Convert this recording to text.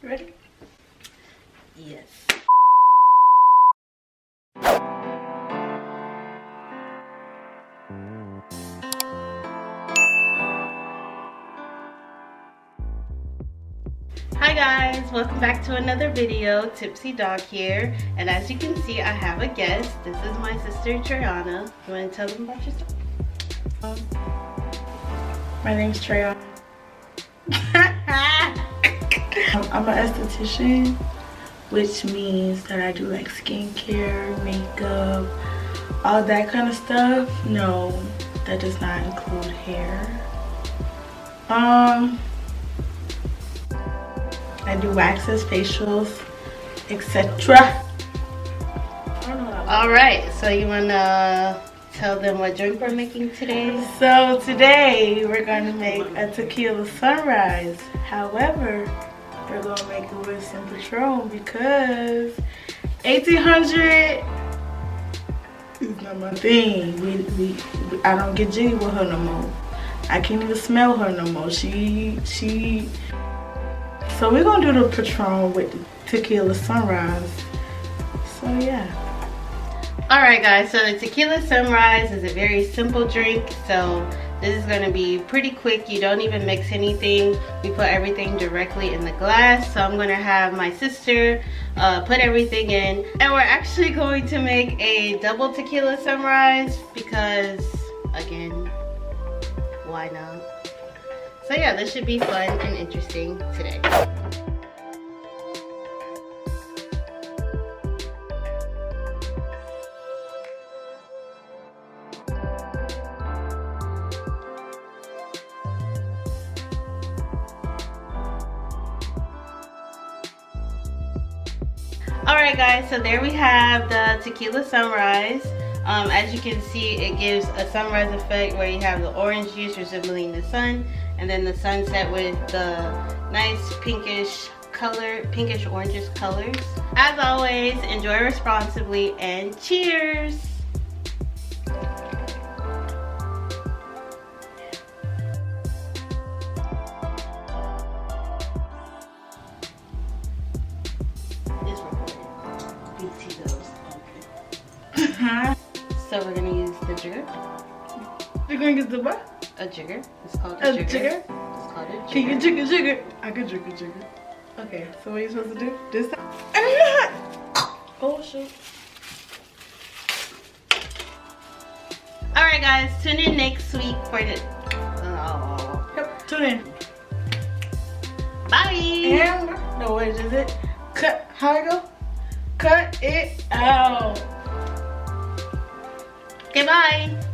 Ready? Yes. Hi guys, welcome back to another video. Tipsy Dog here, and as you can see I have a guest. This is my sister Treana. You want to tell them about yourself? My name's Treana. I'm an esthetician, which means that I do like skincare, makeup, all that kind of stuff. No, that does not include hair. I do waxes, facials, etc. Alright, so you want to tell them what drink we're making today? So today we're going to make a Tequila Sunrise. However, we're going to make it with some Patron because 1800 is not my thing. I don't get jiggy with her no more. I can't even smell her no more. So we're gonna do the Patron with the Tequila Sunrise. So yeah. Alright guys, so the Tequila Sunrise is a very simple drink. So this is gonna be pretty quick. You don't even mix anything. We put everything directly in the glass. So I'm gonna have my sister put everything in. And we're actually going to make a double Tequila Sunrise because, again, why not? So yeah, this should be fun and interesting today. Alright guys, so there we have the Tequila Sunrise. As you can see, it gives a sunrise effect where you have the orange juice resembling the sun, and then the sunset with the nice pinkish color, pinkish orangish colors. As always, enjoy responsibly and cheers! So we're gonna use the jigger. You're gonna use the what? A jigger. It's called a jigger. Jigger? It's called a jigger. Can you jigger? I can jigger. Okay, so what are you supposed to do? This time? Oh shoot. Alright guys, tune in next week for the... Oh. Yep, tune in. Bye! And, no, wait, is it? Cut, how it go? Cut it out. Okay, bye!